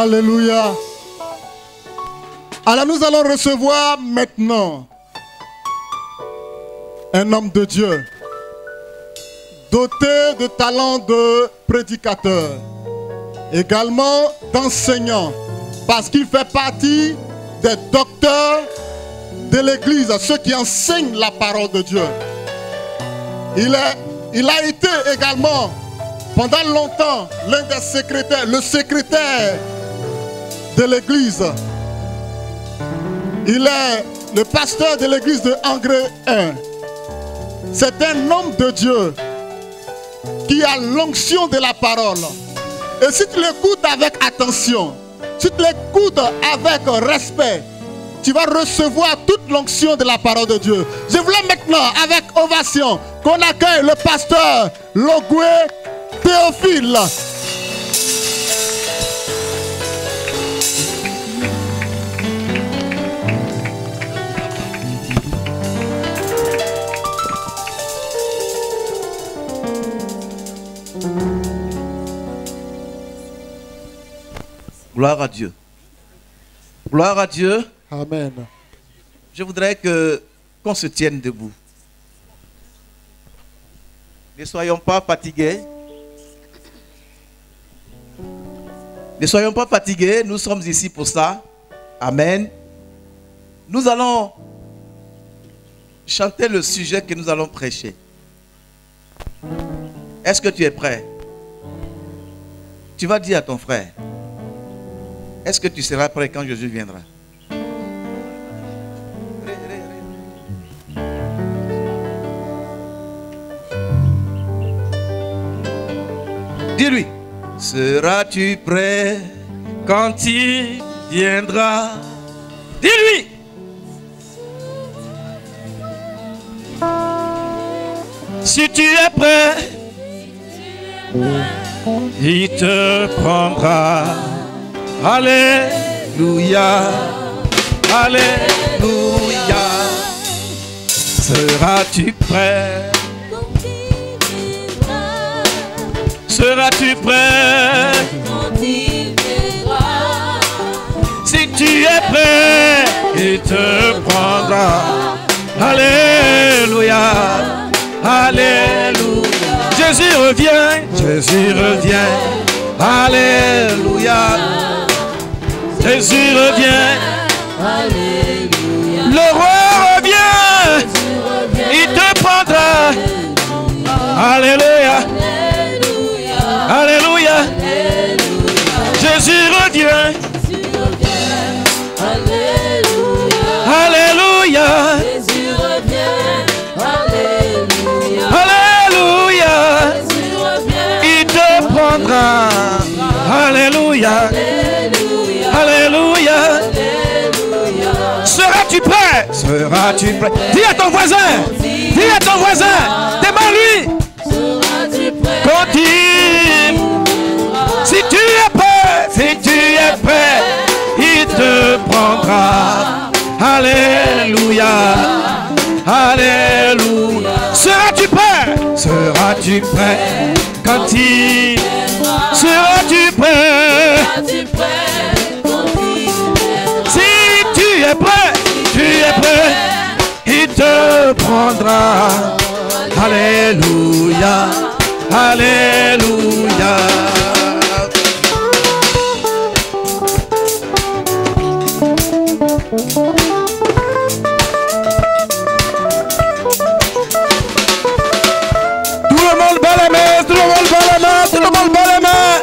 Alléluia. Alors nous allons recevoir maintenant un homme de Dieu, doté de talent de prédicateur, également d'enseignant, parce qu'il fait partie des docteurs de l'Église, ceux qui enseignent la parole de Dieu. Il a été également pendant longtemps l'un des secrétaires, le secrétaire de l'Église. Il est le pasteur de l'église de Angré 1. C'est un homme de Dieu qui a l'onction de la parole. Et si tu l'écoutes avec attention, si tu l'écoutes avec respect, tu vas recevoir toute l'onction de la parole de Dieu. Je voulais maintenant, avec ovation, qu'on accueille le pasteur Logoué Théophile. Gloire à Dieu. Gloire à Dieu. Amen. Je voudrais qu'on se tienne debout. Ne soyons pas fatigués. Ne soyons pas fatigués. Nous sommes ici pour ça. Amen. Nous allons chanter le sujet que nous allons prêcher. Est-ce que tu es prêt? Tu vas dire à ton frère, est-ce que tu seras prêt quand Jésus viendra? Dis-lui, seras-tu prêt quand il viendra? Dis-lui. Si tu es prêt, il te prendra. Alléluia, alléluia. Seras-tu prêt? Seras-tu prêt? Si tu es prêt, il te prendra. Alléluia, alléluia. Jésus revient, Jésus revient. Alléluia. Jésus revient. Alléluia. Le roi revient. Il te prendra. Alléluia. Alléluia. Jésus revient. Alléluia. Alléluia. Il te prendra. Alléluia. Alléluia. Seras-tu prêt? Seras-tu prêt? Dis à ton voisin. Dis à ton voisin. Demande-lui. Quand il... Si tu es prêt, si tu es prêt, il te prendra. Alléluia. Alléluia. Seras-tu prêt? Seras-tu prêt? Quand il... Seras-tu prêt? Si tu es prêt, il te prendra. Alléluia, alléluia. Tout le monde bat les mains, tout le monde bat les mains, tout le monde bat les mains.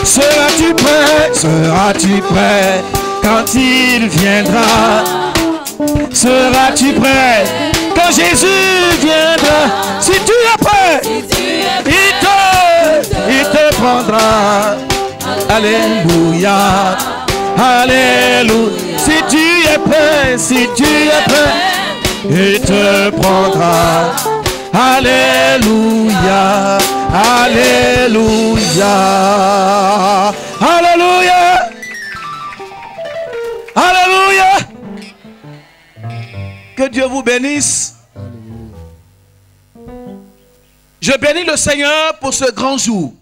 Seras-tu prêt? Seras-tu prêt quand il viendra? Seras-tu prêt quand Jésus viendra? Si tu es prêt, il te prendra. Alléluia, alléluia. Si tu es prêt, si tu es prêt, il te prendra. Alléluia, alléluia, alléluia, alléluia. Que Dieu vous bénisse. Je bénis le Seigneur pour ce grand jour.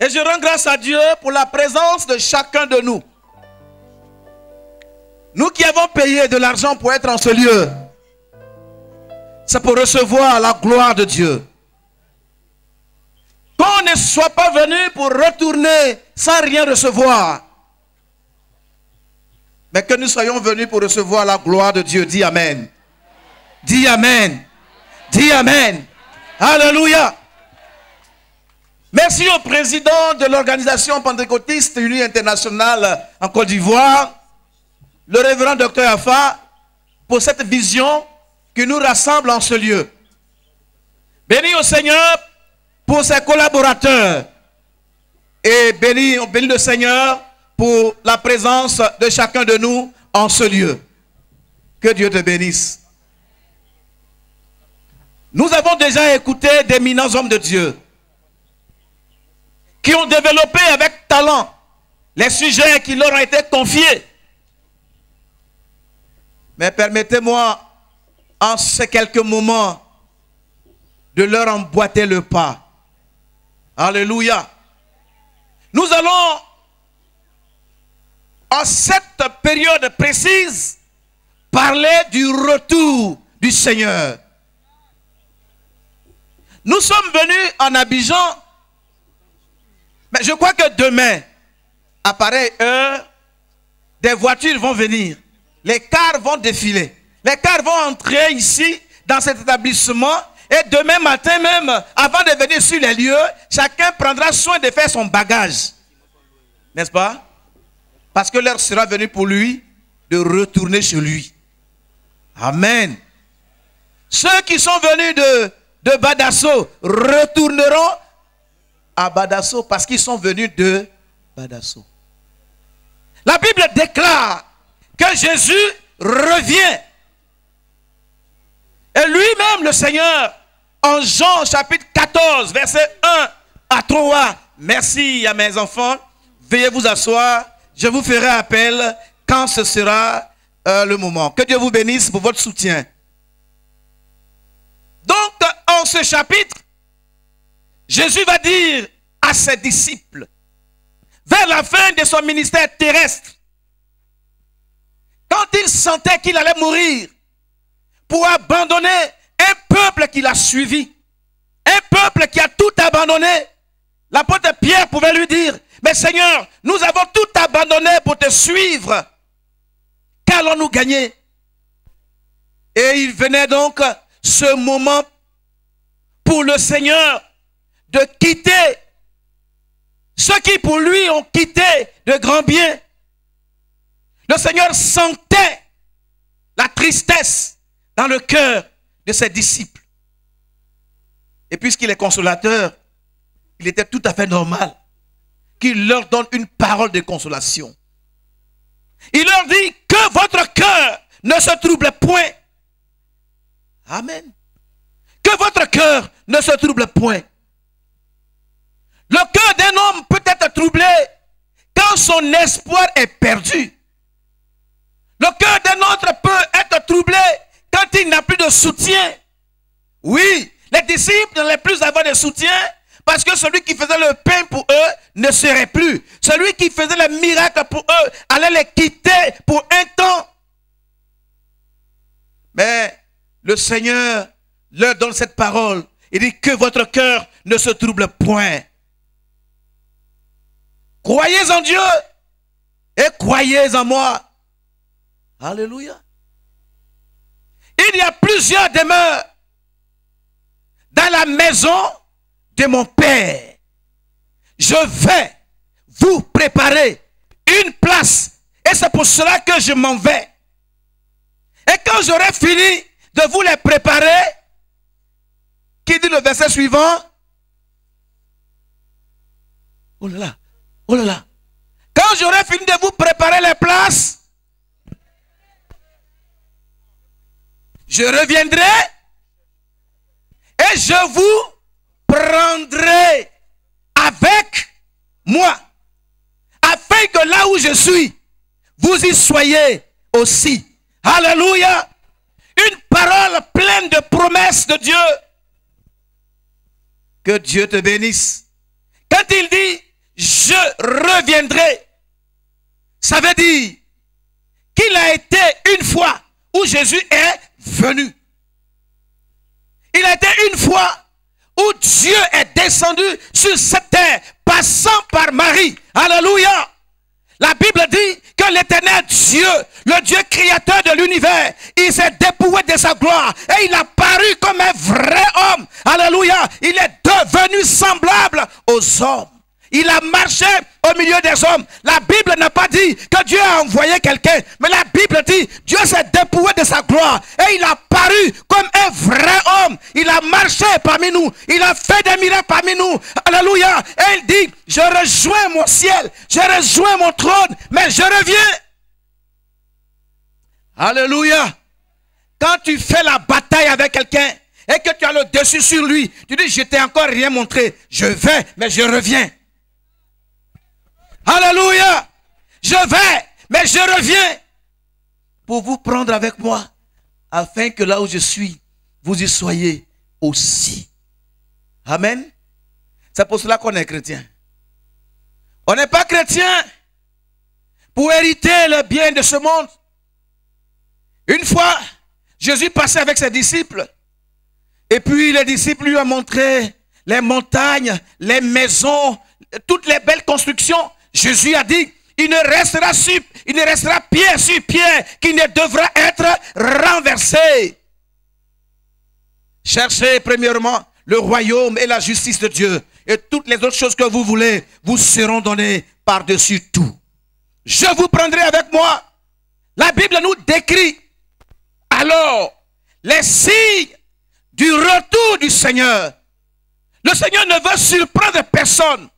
Et je rends grâce à Dieu pour la présence de chacun de nous. Nous qui avons payé de l'argent pour être en ce lieu, c'est pour recevoir la gloire de Dieu. Qu'on ne soit pas venu pour retourner sans rien recevoir, mais que nous soyons venus pour recevoir la gloire de Dieu. Dis Amen. Dis Amen. Dis Amen. Alléluia. Merci au président de l'organisation pentecôtiste unie internationale en Côte d'Ivoire, le révérend Dr Afa, pour cette vision qui nous rassemble en ce lieu. Bénis au Seigneur pour ses collaborateurs. Et bénis le Seigneur pour la présence de chacun de nous en ce lieu. Que Dieu te bénisse. Nous avons déjà écouté d'éminents hommes de Dieu qui ont développé avec talent les sujets qui leur ont été confiés. Mais permettez-moi, en ces quelques moments, de leur emboîter le pas. Alléluia. Nous allons, en cette période précise, parler du retour du Seigneur. Nous sommes venus en Abidjan, mais je crois que demain, à pareille heure, des voitures vont venir. Les cars vont défiler. Les cars vont entrer ici, dans cet établissement. Et demain matin même, avant de venir sur les lieux, chacun prendra soin de faire son bagage. N'est-ce pas? Parce que l'heure sera venue pour lui de retourner chez lui. Amen. Ceux qui sont venus de Badasso retourneront à Badasso parce qu'ils sont venus de Badasso. La Bible déclare que Jésus revient. Et lui-même, le Seigneur, en Jean chapitre 14, verset 1 à 3. Merci à mes enfants. Veuillez vous asseoir. Je vous ferai appel quand ce sera le moment. Que Dieu vous bénisse pour votre soutien. Donc, en ce chapitre, Jésus va dire à ses disciples, vers la fin de son ministère terrestre, quand il sentait qu'il allait mourir, pour abandonner un peuple qui l'a suivi, un peuple qui a tout abandonné, l'apôtre Pierre pouvait lui dire, mais Seigneur, nous avons tout abandonné pour te suivre, qu'allons-nous gagner? Et il venait donc ce moment pour le Seigneur de quitter ceux qui pour lui ont quitté de grands biens. Le Seigneur sentait la tristesse dans le cœur de ses disciples. Et puisqu'il est consolateur, il était tout à fait normal qu'il leur donne une parole de consolation. Il leur dit que votre cœur ne se trouble point. Amen. Que votre cœur ne se trouble point. Le cœur d'un homme peut être troublé quand son espoir est perdu. Le cœur d'un autre peut être troublé quand il n'a plus de soutien. Oui, les disciples n'allaient plus avoir de soutien parce que celui qui faisait le pain pour eux ne serait plus. Celui qui faisait le miracle pour eux allait les quitter pour un temps. Mais le Seigneur leur donne cette parole. Il dit que votre cœur ne se trouble point. Croyez en Dieu et croyez en moi. Alléluia. Il y a plusieurs demeures dans la maison de mon Père. Je vais vous préparer une place. Et c'est pour cela que je m'en vais. Et quand j'aurai fini de vous les préparer, qui dit le verset suivant? Oh là là, oh là là. Quand j'aurai fini de vous préparer les places, je reviendrai et je vous prendrai avec moi, afin que là où je suis, vous y soyez aussi. Alléluia. Une parole pleine de promesses de Dieu. Que Dieu te bénisse. Quand il dit je reviendrai. Ça veut dire qu'il a été une fois où Jésus est venu. Il a été une fois où Dieu est descendu sur cette terre, passant par Marie. Alléluia. La Bible dit que l'Éternel Dieu, le Dieu créateur de l'univers, il s'est dépouillé de sa gloire et il a paru comme un vrai homme. Alléluia. Il est devenu semblable aux hommes. Il a marché au milieu des hommes. La Bible n'a pas dit que Dieu a envoyé quelqu'un. Mais la Bible dit Dieu s'est dépouillé de sa gloire. Et il a paru comme un vrai homme. Il a marché parmi nous. Il a fait des miracles parmi nous. Alléluia. Et il dit, je rejoins mon ciel. Je rejoins mon trône. Mais je reviens. Alléluia. Quand tu fais la bataille avec quelqu'un et que tu as le dessus sur lui, tu dis, je t'ai encore rien montré. Je vais, mais je reviens. Alléluia. Je vais, mais je reviens pour vous prendre avec moi, afin que là où je suis, vous y soyez aussi. Amen. C'est pour cela qu'on est chrétien. On n'est pas chrétien pour hériter le bien de ce monde. Une fois, Jésus passait avec ses disciples, et puis les disciples lui ont montré les montagnes, les maisons, toutes les belles constructions. Jésus a dit, il ne restera pierre sur pierre qui ne devra être renversé. Cherchez premièrement le royaume et la justice de Dieu, et toutes les autres choses que vous voulez vous seront données par-dessus tout. Je vous prendrai avec moi. La Bible nous décrit alors les signes du retour du Seigneur. Le Seigneur ne veut surprendre personne.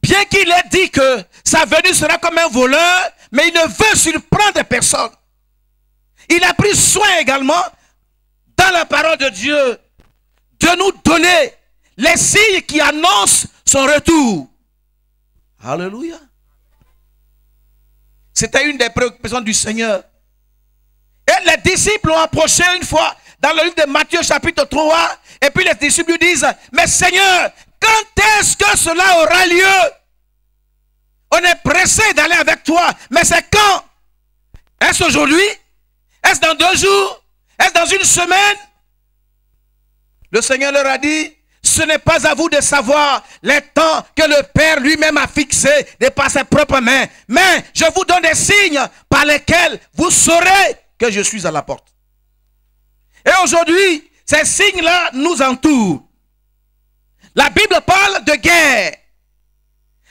Bien qu'il ait dit que sa venue sera comme un voleur, mais il ne veut surprendre personne. Il a pris soin également, dans la parole de Dieu, de nous donner les signes qui annoncent son retour. Alléluia. C'était une des préoccupations du Seigneur. Et les disciples l'ont approché une fois dans le livre de Matthieu chapitre 3. Et puis les disciples lui disent, mais Seigneur, quand est-ce que cela aura lieu? On est pressé d'aller avec toi, mais c'est quand? Est-ce aujourd'hui? Est-ce dans 2 jours? Est-ce dans une semaine? Le Seigneur leur a dit, ce n'est pas à vous de savoir les temps que le Père lui-même a fixés de par ses propres mains. Mais je vous donne des signes par lesquels vous saurez que je suis à la porte. Et aujourd'hui, ces signes-là nous entourent. La Bible parle de guerre.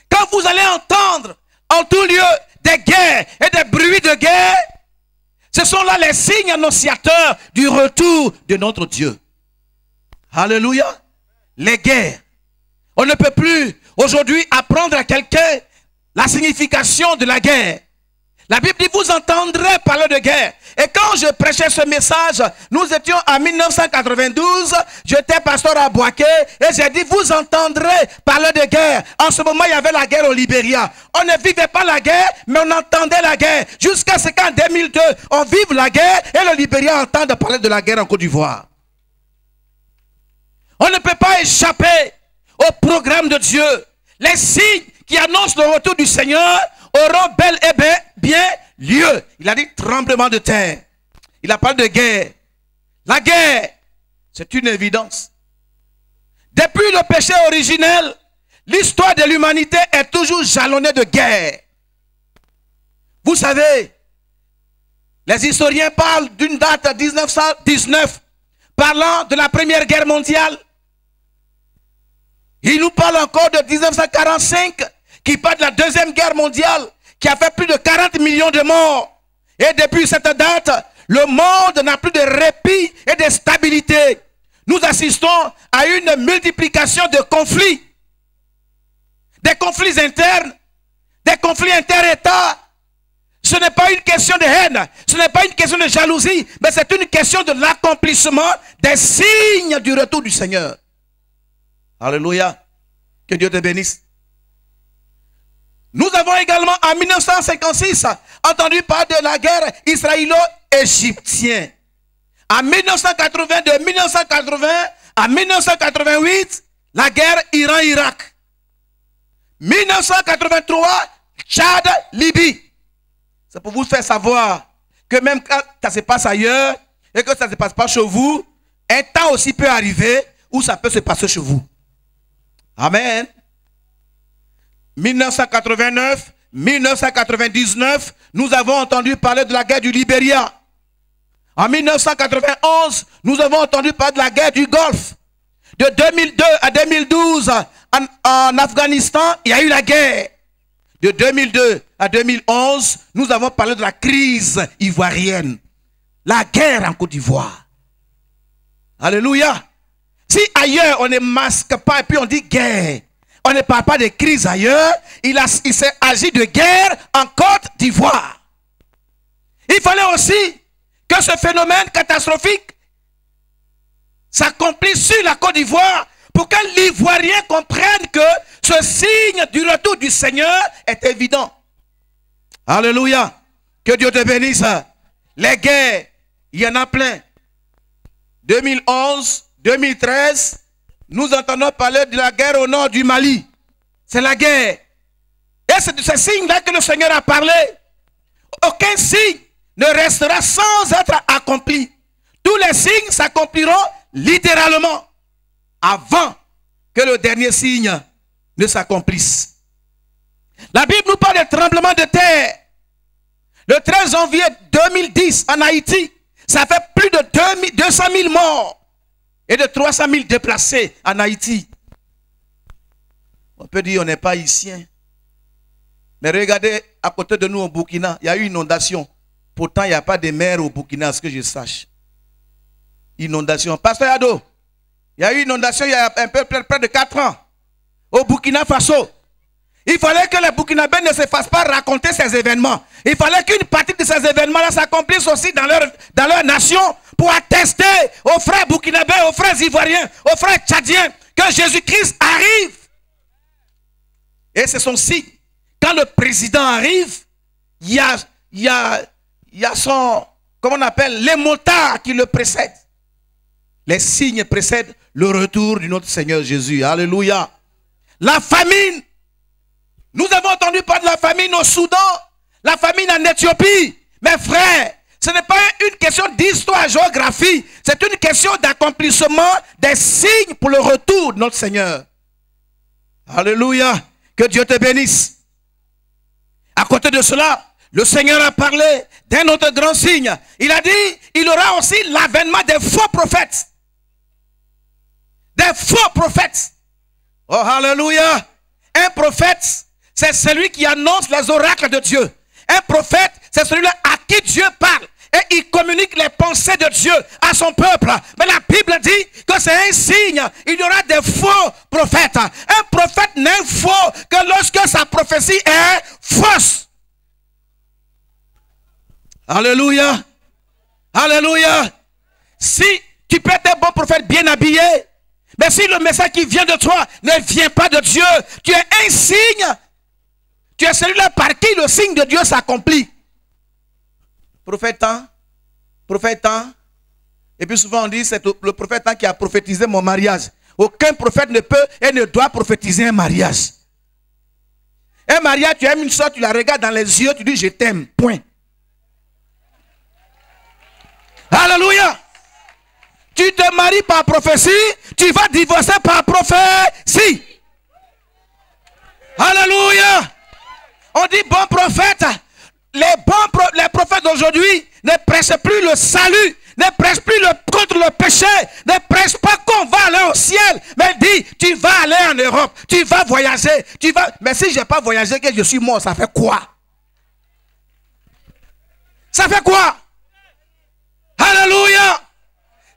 Quand vous allez entendre en tout lieu des guerres et des bruits de guerre, ce sont là les signes annonciateurs du retour de notre Dieu. Alléluia. Les guerres. On ne peut plus aujourd'hui apprendre à quelqu'un la signification de la guerre. La Bible dit, vous entendrez parler de guerre. Et quand je prêchais ce message, nous étions en 1992, j'étais pasteur à Boaké, et j'ai dit, vous entendrez parler de guerre. En ce moment, il y avait la guerre au Libéria. On ne vivait pas la guerre, mais on entendait la guerre. Jusqu'à ce qu'en 2002, on vive la guerre, et le Libéria entende parler de la guerre en Côte d'Ivoire. On ne peut pas échapper au programme de Dieu. Les signes qui annoncent le retour du Seigneur auront bel et bien lieu. Il a dit tremblement de terre. Il a parlé de guerre. La guerre, c'est une évidence. Depuis le péché originel, l'histoire de l'humanité est toujours jalonnée de guerre. Vous savez, les historiens parlent d'une date de 1919, parlant de la Première Guerre mondiale. Ils nous parlent encore de 1945, qui parle de la Deuxième Guerre mondiale, qui a fait plus de 40 millions de morts. Et depuis cette date, le monde n'a plus de répit et de stabilité. Nous assistons à une multiplication de conflits. Des conflits internes, des conflits inter-États. Ce n'est pas une question de haine, ce n'est pas une question de jalousie, mais c'est une question de l'accomplissement des signes du retour du Seigneur. Alléluia. Que Dieu te bénisse. Nous avons également en 1956 entendu parler de la guerre israélo-égyptienne. En 1980, de 1980 à 1988, la guerre Iran-Irak. 1983, Tchad, Libye. C'est pour vous faire savoir que même quand ça se passe ailleurs et que ça ne se passe pas chez vous, un temps aussi peut arriver où ça peut se passer chez vous. Amen. 1989, 1999, nous avons entendu parler de la guerre du Libéria. En 1991, nous avons entendu parler de la guerre du Golfe. De 2002 à 2012, en Afghanistan, il y a eu la guerre. De 2002 à 2011, nous avons parlé de la crise ivoirienne. La guerre en Côte d'Ivoire. Alléluia. Si ailleurs on ne masque pas et puis on dit guerre, on ne parle pas de crise ailleurs, il s'est agi de guerre en Côte d'Ivoire. Il fallait aussi que ce phénomène catastrophique s'accomplisse sur la Côte d'Ivoire pour que l'Ivoirien comprenne que ce signe du retour du Seigneur est évident. Alléluia. Que Dieu te bénisse. Les guerres, il y en a plein. 2011, 2013, nous entendons parler de la guerre au nord du Mali. C'est la guerre. Et c'est de ce signe-là que le Seigneur a parlé. Aucun signe ne restera sans être accompli. Tous les signes s'accompliront littéralement avant que le dernier signe ne s'accomplisse. La Bible nous parle de tremblement de terre. Le 13 janvier 2010 en Haïti, ça fait plus de 200 000 morts et de 300 000 déplacés en Haïti. On peut dire qu'on n'est pas haïtien. Mais regardez, à côté de nous au Burkina, il y a eu une inondation. Pourtant, il n'y a pas de mer au Burkina, à ce que je sache. Inondation. Pasteur Ado, il y a eu une inondation il y a un peu près de 4 ans. Au Burkina Faso. Il fallait que les Burkinabés ne se fassent pas raconter ces événements. Il fallait qu'une partie de ces événements-là s'accomplisse aussi dans leur nation pour attester aux frères Burkinabés, aux frères Ivoiriens, aux frères Tchadiens que Jésus-Christ arrive. Et c'est son signe. Quand le président arrive, il y a son, comment on appelle, les motards qui le précèdent. Les signes précèdent le retour de notre Seigneur Jésus. Alléluia. La famine. Nous avons entendu parler de la famine au Soudan, la famine en Éthiopie. Mes frères, ce n'est pas une question d'histoire, géographie. C'est une question d'accomplissement des signes pour le retour de notre Seigneur. Alléluia. Que Dieu te bénisse. À côté de cela, le Seigneur a parlé d'un autre grand signe. Il a dit, il y aura aussi l'avènement des faux prophètes. Des faux prophètes. Oh, alléluia. Un prophète, c'est celui qui annonce les oracles de Dieu. Un prophète, c'est celui-là à qui Dieu parle. Et il communique les pensées de Dieu à son peuple. Mais la Bible dit que c'est un signe. Il y aura des faux prophètes. Un prophète n'est faux que lorsque sa prophétie est fausse. Alléluia. Alléluia. Si tu peux être un bon prophète bien habillé, mais si le message qui vient de toi ne vient pas de Dieu, tu es un signe. Tu es celui-là par qui le signe de Dieu s'accomplit. Prophète tant, prophète tant. Et puis souvent on dit c'est le prophète tant qui a prophétisé mon mariage. Aucun prophète ne peut et ne doit prophétiser un mariage. Un mariage, tu aimes une soeur, tu la regardes dans les yeux, tu dis je t'aime, point. Alléluia. Tu te maries par prophétie, tu vas divorcer par prophétie. Alléluia. On dit bon prophète. Les prophètes d'aujourd'hui ne prêchent plus le salut, ne prêchent plus contre le péché, ne prêchent pas qu'on va aller au ciel, mais dit tu vas aller en Europe, tu vas voyager, tu vas. Mais si je n'ai pas voyagé, que je suis mort, ça fait quoi? Ça fait quoi? Alléluia.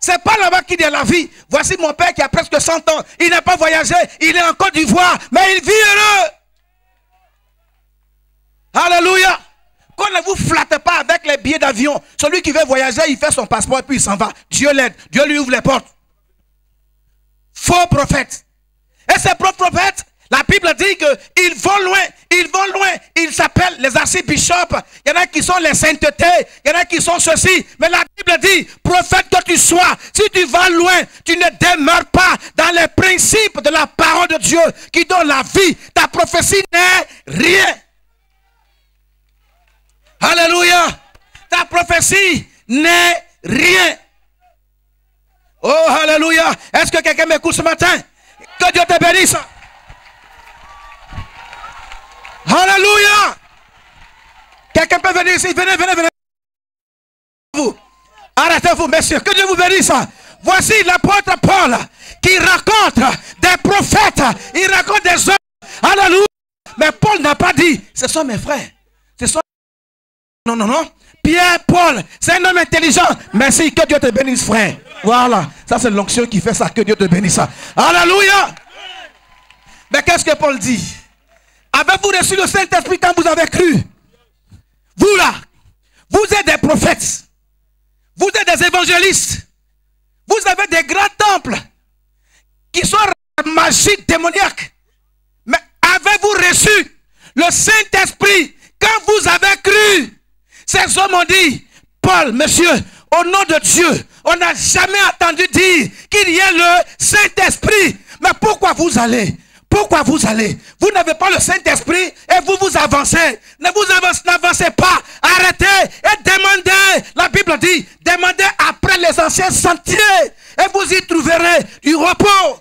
C'est pas là-bas qu'il y a la vie. Voici mon père qui a presque 100 ans. Il n'a pas voyagé. Il est en Côte d'Ivoire. Mais il vit heureux. Alléluia. Qu'on ne vous flatte pas avec les billets d'avion. Celui qui veut voyager, il fait son passeport et puis il s'en va. Dieu l'aide. Dieu lui ouvre les portes. Faux prophètes. Et ces faux prophètes, La Bible dit qu'ils vont loin, ils s'appellent les archibishops, il y en a qui sont les saintetés, il y en a qui sont ceci, mais la Bible dit, prophète que tu sois, si tu vas loin, tu ne demeures pas dans les principes de la parole de Dieu qui donne la vie, ta prophétie n'est rien. Alléluia, ta prophétie n'est rien. Oh, alléluia, est-ce que quelqu'un m'écoute ce matin? Que Dieu te bénisse. Alléluia. Quelqu'un peut venir ici. Venez. Vous. Arrêtez-vous, messieurs. Que Dieu vous bénisse. Voici l'apôtre Paul qui raconte des prophètes. Il raconte des hommes. Alléluia. Mais Paul n'a pas dit, ce sont mes frères. Ce sont... Non. Pierre, Paul, c'est un homme intelligent. Merci, que Dieu te bénisse, frère. Voilà. Ça, c'est l'onction qui fait ça. Que Dieu te bénisse. Alléluia. Mais qu'est-ce que Paul dit? Avez-vous reçu le Saint-Esprit quand vous avez cru? Vous là, vous êtes des prophètes. Vous êtes des évangélistes. Vous avez des grands temples qui sont magiques, démoniaques. Mais avez-vous reçu le Saint-Esprit quand vous avez cru? Ces hommes ont dit, Paul, monsieur, au nom de Dieu, on n'a jamais entendu dire qu'il y ait le Saint-Esprit. Mais pourquoi vous allez? Pourquoi vous allez? Vous n'avez pas le Saint-Esprit et vous avancez. N'avancez pas. Arrêtez et demandez. La Bible dit, demandez après les anciens sentiers et vous y trouverez du repos.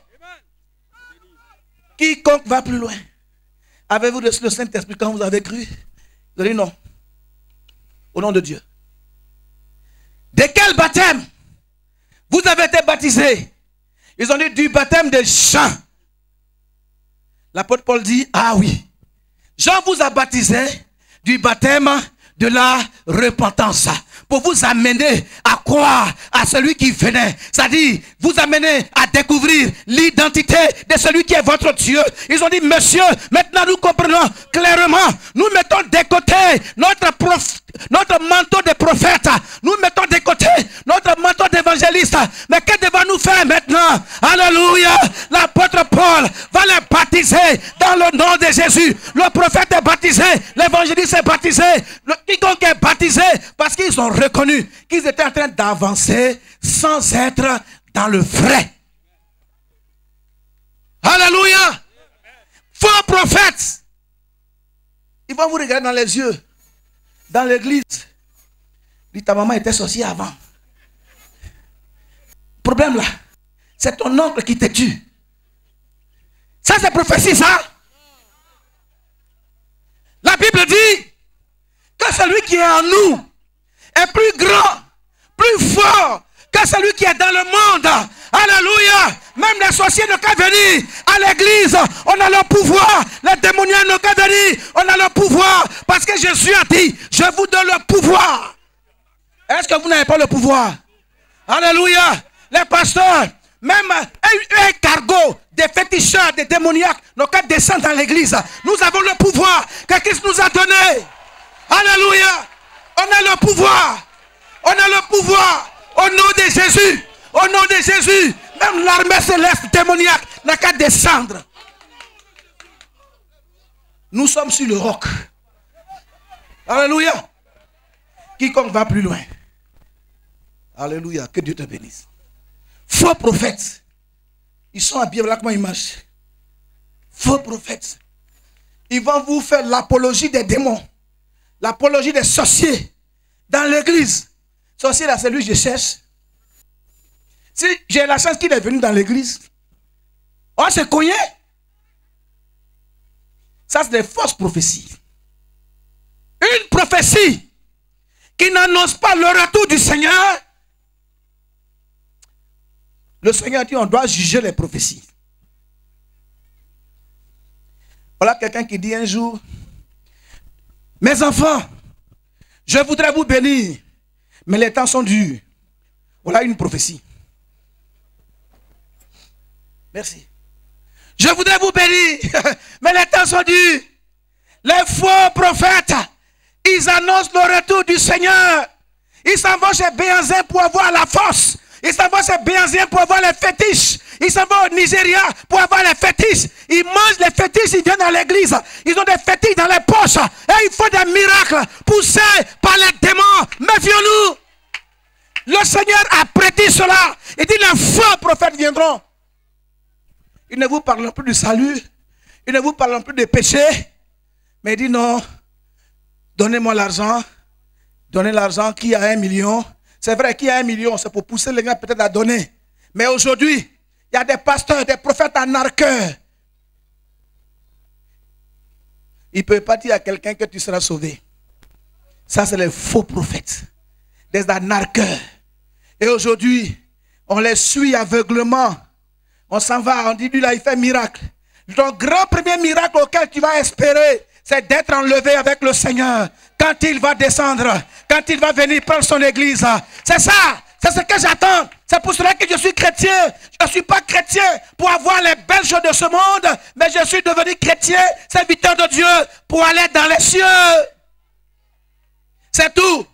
Quiconque va plus loin. Avez-vous reçu le Saint-Esprit quand vous avez cru? Vous avez dit non. Au nom de Dieu. De quel baptême vous avez été baptisé? Ils ont dit du baptême de Jean. L'apôtre Paul dit, ah oui, Jean vous a baptisé du baptême de la repentance pour vous amener à croire à celui qui venait. C'est-à-dire, vous amener à découvrir l'identité de celui qui est votre Dieu. Ils ont dit, monsieur, maintenant nous comprenons clairement. Nous mettons de côté notre manteau de prophète. Nous mettons de côté notre manteau d'évangéliste. Mais que devons-nous faire maintenant? Alléluia. L'apôtre Paul va les baptiser dans le nom de Jésus. Le prophète est baptisé. L'évangéliste est baptisé. Quiconque est baptisé parce qu'ils ont reconnu qu'ils étaient en train d'avancer sans être dans le vrai. Alléluia. Faux prophètes. Ils vont vous regarder dans les yeux. Dans l'église. Dit ta maman était sorcière avant. Problème là. C'est ton oncle qui te tue. Ça c'est prophétie ça. La Bible dit que celui qui est en nous est plus grand, plus fort que celui qui est dans le monde. Alléluia. Même les sorciers n'ont qu'à venir à l'église. On a le pouvoir. Les démoniaques n'ont qu'à venir. On a le pouvoir. Parce que Jésus a dit, je vous donne le pouvoir. Est-ce que vous n'avez pas le pouvoir? Alléluia. Les pasteurs, même un cargo des féticheurs, des démoniaques n'ont qu'à descendre dans l'église. Nous avons le pouvoir que Christ nous a donné. Alléluia. On a le pouvoir. On a le pouvoir. Au nom de Jésus. Au nom de Jésus. Même l'armée céleste démoniaque n'a qu'à descendre. Nous sommes sur le roc. Alléluia. Quiconque va plus loin. Alléluia. Que Dieu te bénisse. Faux prophètes. Ils sont habillés là comment ils marchent. Faux prophètes. Ils vont vous faire l'apologie des démons. L'apologie des sorciers. Dans l'église. Sorcier là, c'est lui que je cherche. Si j'ai la chance qu'il est venu dans l'église, on se connaît. Ça, c'est des fausses prophéties. Une prophétie qui n'annonce pas le retour du Seigneur. Le Seigneur dit on doit juger les prophéties. Voilà quelqu'un qui dit un jour, mes enfants, je voudrais vous bénir, mais les temps sont durs. Voilà une prophétie. Merci. Je voudrais vous bénir, mais les temps sont durs. Les faux prophètes, ils annoncent le retour du Seigneur. Ils s'en vont chez Béanzin pour avoir la force. Ils s'en vont à Béanzien pour avoir les fétiches. Ils s'en vont au Nigeria pour avoir les fétiches. Ils mangent les fétiches, ils viennent à l'église. Ils ont des fétiches dans les poches. Et ils font des miracles poussés par les démons. Méfions-nous. Le Seigneur a prédit cela. Il dit les faux prophètes viendront. Ils ne vous parleront plus du salut. Ils ne vous parleront plus des péchés. Mais il dit non. Donnez-moi l'argent. Donnez l'argent. Qui a 1 million? C'est vrai, qui a 1 million? C'est pour pousser les gens peut-être à donner. Mais aujourd'hui, il y a des pasteurs, des prophètes en arqueurs. Il ne peut pas dire à quelqu'un que tu seras sauvé. Ça, c'est les faux prophètes. Des arnaqueurs. Et aujourd'hui, on les suit aveuglement. On s'en va, on dit, lui là, il fait miracle. Ton grand premier miracle auquel tu vas espérer, c'est d'être enlevé avec le Seigneur. Quand il va descendre, quand il va venir prendre son église. C'est ça, c'est ce que j'attends. C'est pour cela que je suis chrétien. Je ne suis pas chrétien pour avoir les belles choses de ce monde, mais je suis devenu chrétien, serviteur de Dieu, pour aller dans les cieux. C'est tout.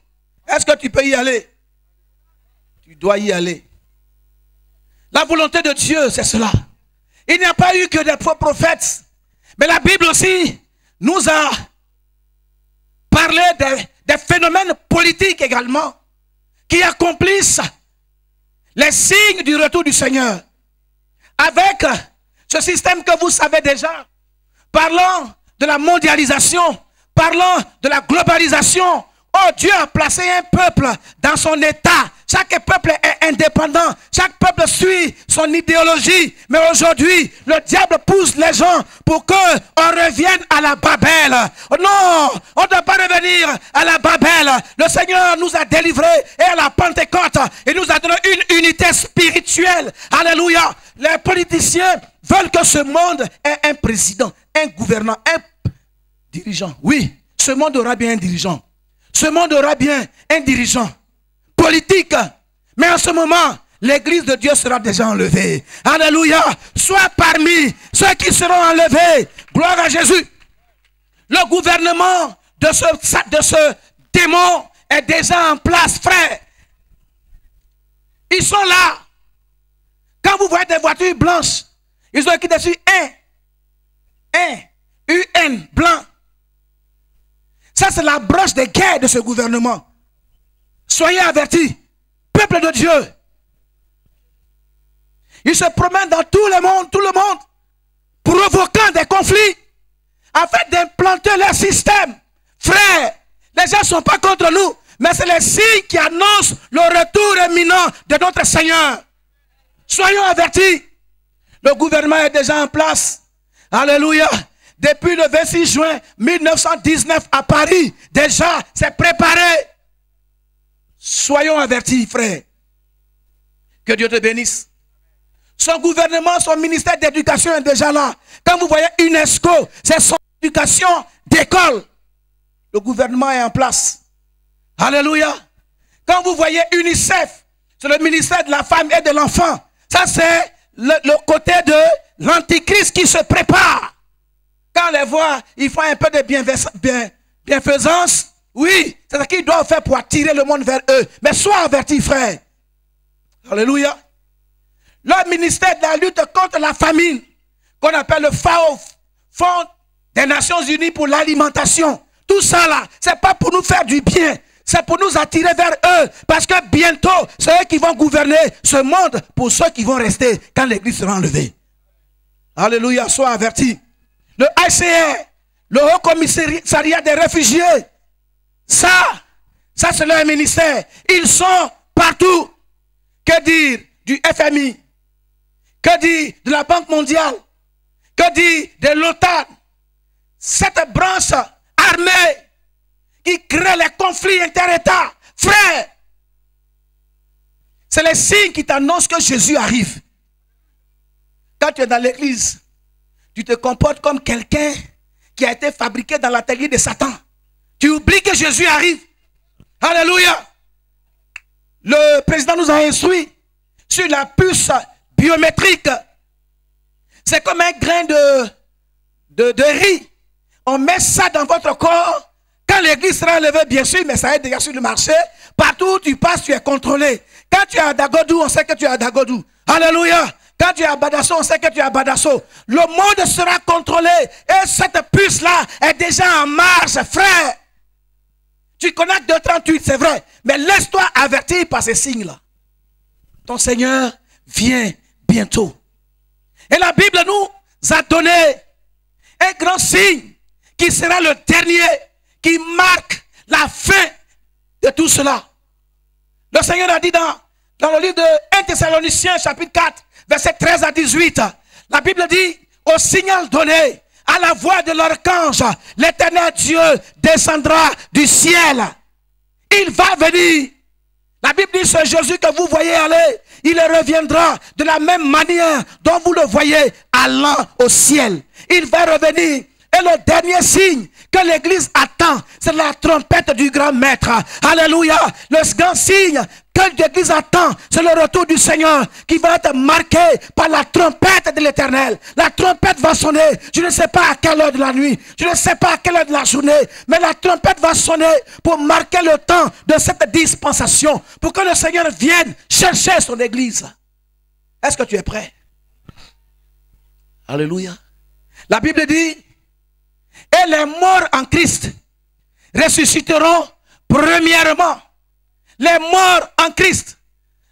Est-ce que tu peux y aller? Tu dois y aller. La volonté de Dieu, c'est cela. Il n'y a pas eu que des faux prophètes. Mais la Bible aussi nous a parlé des phénomènes politiques également qui accomplissent les signes du retour du Seigneur. Avec ce système que vous savez déjà, parlant de la mondialisation, parlant de la globalisation. Oh, Dieu a placé un peuple dans son état. Chaque peuple est indépendant. Chaque peuple suit son idéologie. Mais aujourd'hui, le diable pousse les gens pour qu'on revienne à la Babel. Non, on ne doit pas revenir à la Babel. Le Seigneur nous a délivrés et à la Pentecôte, il nous a donné une unité spirituelle. Alléluia. Les politiciens veulent que ce monde ait un président, un gouvernant, un dirigeant. Oui, ce monde aura bien un dirigeant. Ce monde aura bien un dirigeant politique. Mais en ce moment, l'église de Dieu sera déjà enlevée. Alléluia. Sois parmi ceux qui seront enlevés. Gloire à Jésus. Le gouvernement de ce démon est déjà en place, frère. Ils sont là. Quand vous voyez des voitures blanches, ils ont écrit dessus UN, blanc. Ça, c'est la branche de guerre de ce gouvernement. Soyez avertis, peuple de Dieu. Ils se promènent dans tout le monde, provoquant des conflits, afin d'implanter leur système. Frère, les gens ne sont pas contre nous, mais c'est les signes qui annoncent le retour imminent de notre Seigneur. Soyons avertis. Le gouvernement est déjà en place. Alléluia. Depuis le 26 juin 1919 à Paris, déjà, c'est préparé. Soyons avertis, frères. Que Dieu te bénisse. Son gouvernement, son ministère d'éducation est déjà là. Quand vous voyez UNESCO, c'est son éducation d'école. Le gouvernement est en place. Alléluia. Quand vous voyez UNICEF, c'est le ministère de la femme et de l'enfant. Ça, c'est le côté de l'antichrist qui se prépare. Quand on les voit, ils font un peu de bienfaisance. Oui, c'est ce qu'ils doivent faire pour attirer le monde vers eux. Mais sois averti, frère. Alléluia. Le ministère de la lutte contre la famine, qu'on appelle le FAO, Fonds des Nations Unies pour l'alimentation. Tout ça là, c'est pas pour nous faire du bien. C'est pour nous attirer vers eux. Parce que bientôt, c'est eux qui vont gouverner ce monde pour ceux qui vont rester quand l'église sera enlevée. Alléluia, sois averti. Le HCR, le Haut Commissariat des réfugiés, ça c'est leur ministère. Ils sont partout. Que dire du FMI? Que dire de la Banque mondiale? Que dire de l'OTAN? Cette branche armée qui crée les conflits inter-États. Frère, c'est les signes qui t'annoncent que Jésus arrive. Quand tu es dans l'église, tu te comportes comme quelqu'un qui a été fabriqué dans l'atelier de Satan. Tu oublies que Jésus arrive. Alléluia. Le président nous a instruit sur la puce biométrique. C'est comme un grain de riz. On met ça dans votre corps. Quand l'église sera levée, bien sûr, mais ça est déjà sur le marché. Partout où tu passes, tu es contrôlé. Quand tu es à Dagodou, on sait que tu es à Dagodou. Alléluia. Quand tu es à Badasso, on sait que tu es à Badasso. Le monde sera contrôlé. Et cette puce-là est déjà en marche, frère. Tu connectes 238, c'est vrai. Mais laisse-toi avertir par ces signes-là. Ton Seigneur vient bientôt. Et la Bible nous a donné un grand signe qui sera le dernier, qui marque la fin de tout cela. Le Seigneur a dit dans le livre de 1 Thessaloniciens chapitre 4, versets 13 à 18, la Bible dit, au signal donné, à la voix de l'archange, l'Éternel Dieu descendra du ciel. Il va venir. La Bible dit, c'est Jésus que vous voyez aller. Il reviendra de la même manière dont vous le voyez allant au ciel. Il va revenir. Et le dernier signe que l'église attend, c'est la trompette du grand maître. Alléluia. Le grand signe que l'église attend, c'est le retour du Seigneur qui va être marqué par la trompette de l'Éternel. La trompette va sonner. Je ne sais pas à quelle heure de la nuit. Je ne sais pas à quelle heure de la journée. Mais la trompette va sonner pour marquer le temps de cette dispensation. Pour que le Seigneur vienne chercher son église. Est-ce que tu es prêt? Alléluia. La Bible dit, et les morts en Christ ressusciteront premièrement. Les morts en Christ.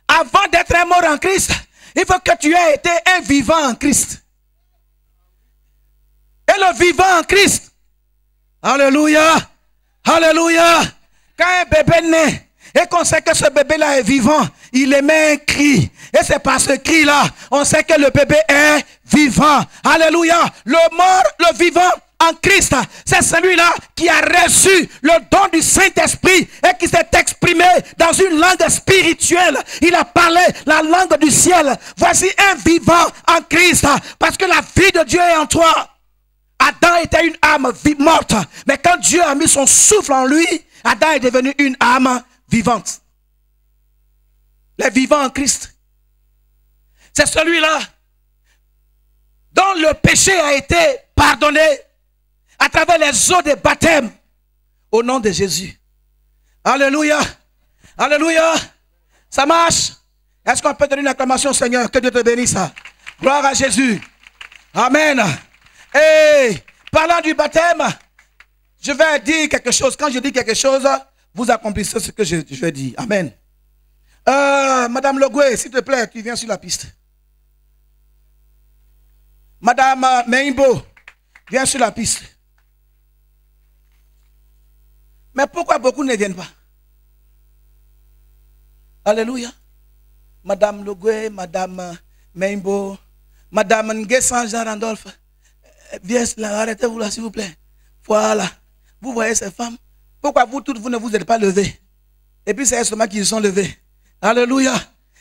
Avant d'être un mort en Christ, il faut que tu aies été un vivant en Christ. Et le vivant en Christ. Alléluia. Alléluia. Quand un bébé naît et qu'on sait que ce bébé-là est vivant, il émet un cri. Et c'est par ce cri-là, on sait que le bébé est vivant. Alléluia. Le mort, le vivant en Christ, c'est celui-là qui a reçu le don du Saint-Esprit et qui s'est exprimé dans une langue spirituelle. Il a parlé la langue du ciel. Voici un vivant en Christ, parce que la vie de Dieu est en toi. Adam était une âme morte, mais quand Dieu a mis son souffle en lui, Adam est devenu une âme vivante. Les vivants en Christ, c'est celui-là dont le péché a été pardonné à travers les eaux des baptêmes au nom de Jésus. Alléluia. Alléluia. Ça marche. Est-ce qu'on peut donner une acclamation au Seigneur? Que Dieu te bénisse. Gloire à Jésus. Amen. Et parlant du baptême, je vais dire quelque chose. Quand je dis quelque chose, vous accomplissez ce que je vais dire. Amen. Madame Logoué, s'il te plaît, tu viens sur la piste. Madame Meimbo, viens sur la piste. Mais pourquoi beaucoup ne viennent pas? Alléluia. Madame Logoué, Madame Meimbo, Madame Nguessan Jean Randolph. Viens là, arrêtez-vous là, s'il vous plaît. Voilà. Vous voyez ces femmes? Pourquoi vous toutes, vous ne vous êtes pas levées? Et puis c'est elles seulement qui sont levées. Alléluia.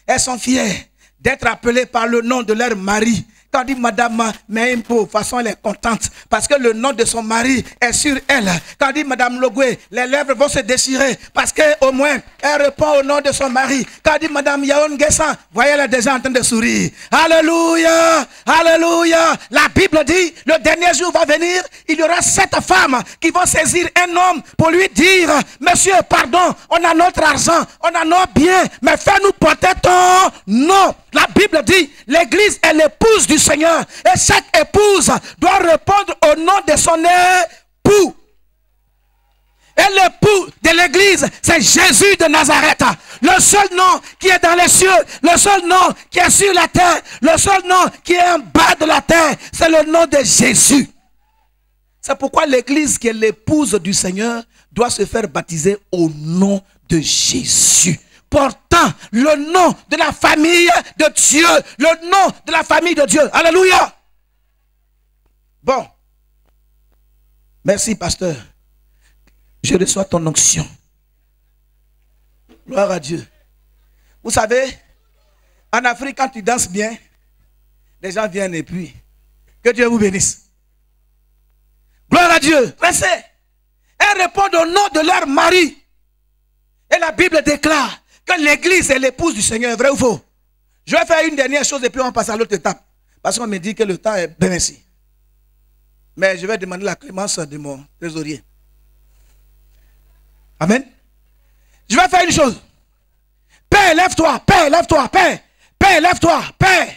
Elles sont fières d'être appelées par le nom de leur mari. Quand dit Madame Meimpo, de toute façon elle est contente parce que le nom de son mari est sur elle. Quand dit Madame Logoué, les lèvres vont se déchirer parce qu'au moins elle répond au nom de son mari. Quand dit Madame Yaon Guessan, voyez elle est déjà en train de sourire. Alléluia, alléluia. La Bible dit, le dernier jour va venir, il y aura 7 femmes qui vont saisir un homme pour lui dire, monsieur, pardon, on a notre argent, on a nos biens, mais fais-nous porter ton nom. La Bible dit, l'église est l'épouse du Seigneur. Et chaque épouse doit répondre au nom de son époux. Et l'époux de l'église, c'est Jésus de Nazareth. Le seul nom qui est dans les cieux, le seul nom qui est sur la terre, le seul nom qui est en bas de la terre, c'est le nom de Jésus. C'est pourquoi l'église qui est l'épouse du Seigneur doit se faire baptiser au nom de Jésus. Portant le nom de la famille de Dieu. Le nom de la famille de Dieu. Alléluia. Bon. Merci, pasteur. Je reçois ton onction. Gloire à Dieu. Vous savez, en Afrique, quand tu danses bien, les gens viennent et puis, que Dieu vous bénisse. Gloire à Dieu. Restez. Elles répondent au nom de leur mari. Et la Bible déclare que l'église est l'épouse du Seigneur, vrai ou faux? Je vais faire une dernière chose et puis on passe à l'autre étape. Parce qu'on me dit que le temps est bien ainsi. Mais je vais demander la clémence de mon trésorier. Amen. Je vais faire une chose. Père, lève-toi. Père, lève-toi. Père. Père, lève-toi. Père.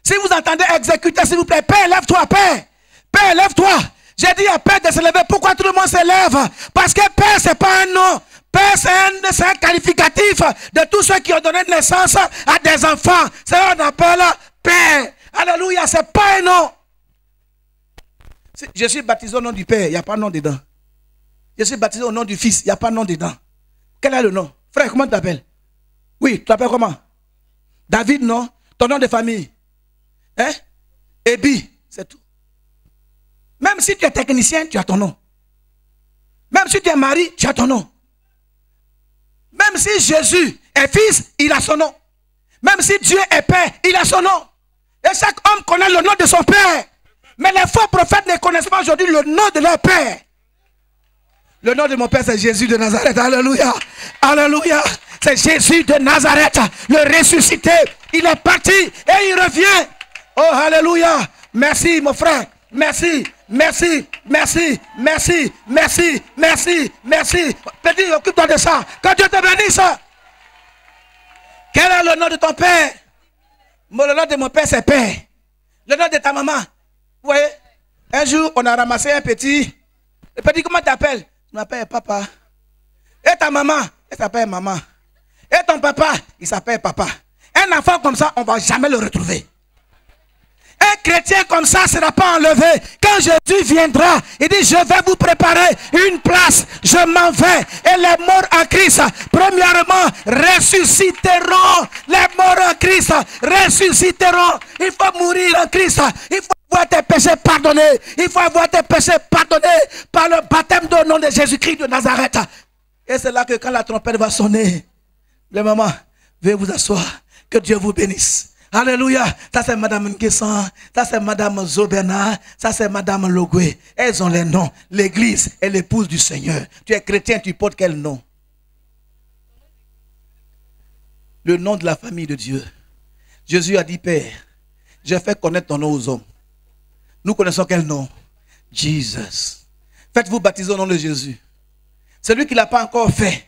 Si vous entendez exécuter, s'il vous plaît. Père, lève-toi. Père. Père, lève-toi. J'ai dit à Père de se lever. Pourquoi tout le monde se lève? Parce que Père, ce n'est pas un nom. Père, c'est un qualificatif de tous ceux qui ont donné naissance à des enfants. C'est ce qu'on appelle Père. Alléluia, ce n'est pas un nom. Je suis baptisé au nom du Père, il n'y a pas de nom dedans. Je suis baptisé au nom du Fils, il n'y a pas de nom dedans. Quel est le nom? Frère, comment tu t'appelles? Oui, tu t'appelles comment? David, non? Ton nom de famille? Hein? Ebi, c'est tout. Même si tu es technicien, tu as ton nom. Même si tu es mari, tu as ton nom. Même si Jésus est fils, il a son nom. Même si Dieu est père, il a son nom. Et chaque homme connaît le nom de son père. Mais les faux prophètes ne connaissent pas aujourd'hui le nom de leur père. Le nom de mon père, c'est Jésus de Nazareth. Alléluia. Alléluia. C'est Jésus de Nazareth, le ressuscité. Il est parti et il revient. Oh, alléluia. Merci, mon frère. Merci, merci, merci, merci, merci, merci, merci. Petit, occupe-toi de ça. Que Dieu te bénisse. Quel est le nom de ton père? Le nom de mon père, c'est Père. Le nom de ta maman. Vous voyez? Un jour, on a ramassé un petit. Le petit, comment tu t'appelles? Je m'appelle Papa. Et ta maman? Elle s'appelle Maman. Et ton papa? Il s'appelle Papa. Un enfant comme ça, on ne va jamais le retrouver. Un chrétien comme ça ne sera pas enlevé. Quand Jésus viendra, il dit, je vais vous préparer une place. Je m'en vais. Et les morts en Christ, premièrement, ressusciteront. Les morts en Christ ressusciteront. Il faut mourir en Christ. Il faut avoir tes péchés pardonnés. Il faut avoir tes péchés pardonnés par le baptême au nom de Jésus-Christ de Nazareth. Et c'est là que quand la trompette va sonner, les mamans, veuillez vous asseoir. Que Dieu vous bénisse. Alléluia. Ça c'est Madame Nguessan, ça c'est Madame Zobena, ça c'est Madame Logwe. Elles ont les noms. L'église est l'épouse du Seigneur. Tu es chrétien, tu portes quel nom? Le nom de la famille de Dieu. Jésus a dit, Père, je fais connaître ton nom aux hommes. Nous connaissons quel nom? Jesus. Faites-vous baptiser au nom de Jésus. Celui qui ne l'a pas encore fait.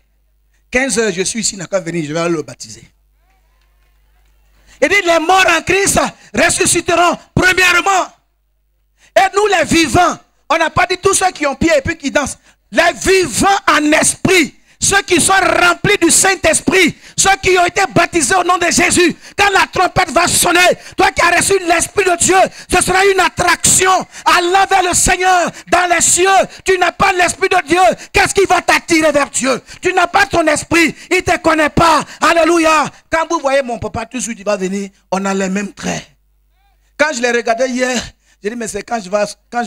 15 heures, je suis ici, il n'a qu'à venir, je vais aller le baptiser. Il dit, les morts en Christ ressusciteront premièrement. Et nous les vivants, on n'a pas dit tous ceux qui ont pied et puis qui dansent. Les vivants en esprit, ceux qui sont remplis du Saint-Esprit, ceux qui ont été baptisés au nom de Jésus. Quand la trompette va sonner, toi qui as reçu l'Esprit de Dieu, ce sera une attraction. Allant vers le Seigneur dans les cieux. Tu n'as pas l'Esprit de Dieu. Qu'est-ce qui va t'attirer vers Dieu? Tu n'as pas ton esprit. Il ne te connaît pas. Alléluia. Quand vous voyez mon papa, tout de suite il va venir. On a les mêmes traits. Quand je l'ai regardé hier, j'ai dit, mais c'est quand je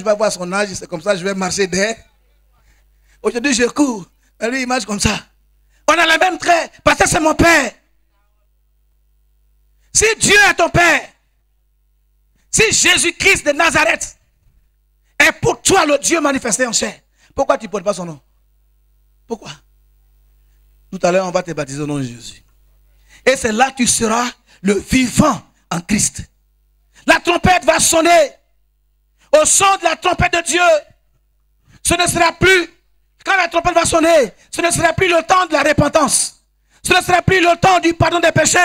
vais voir son âge, c'est comme ça, je vais marcher derrière. Aujourd'hui, je cours. Et lui, il marche comme ça. On a les mêmes traits. Parce que c'est mon père. Si Dieu est ton père, si Jésus-Christ de Nazareth est pour toi le Dieu manifesté en chair, pourquoi tu ne portes pas son nom? Pourquoi? Tout à l'heure, on va te baptiser au nom de Jésus. Et c'est là que tu seras le vivant en Christ. La trompette va sonner. Au son de la trompette de Dieu, ce ne sera plus, quand la trompette va sonner, ce ne sera plus le temps de la repentance. Ce ne sera plus le temps du pardon des péchés.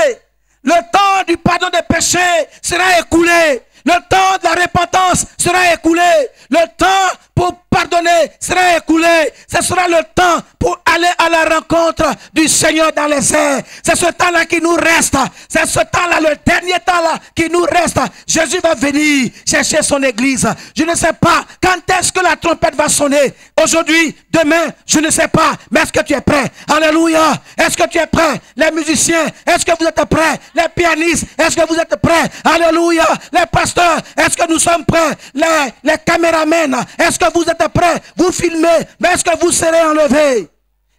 Le temps du pardon des péchés sera écoulé. Le temps de la repentance sera écoulé. Le temps pour pardonner sera écoulé. Ce sera le temps pour aller à la rencontre du Seigneur dans les airs. C'est ce temps-là qui nous reste. C'est ce temps-là, le dernier temps-là qui nous reste. Jésus va venir chercher son église. Je ne sais pas quand est-ce que la trompette va sonner. Aujourd'hui, demain, je ne sais pas. Mais est-ce que tu es prêt? Alléluia. Est-ce que tu es prêt? Les musiciens, est-ce que vous êtes prêts? Les pianistes, est-ce que vous êtes prêts? Alléluia. Les pasteurs, est-ce que nous sommes prêts? Les caméramens, est-ce que vous êtes prêts? Vous filmez, mais est-ce que vous serez enlevés?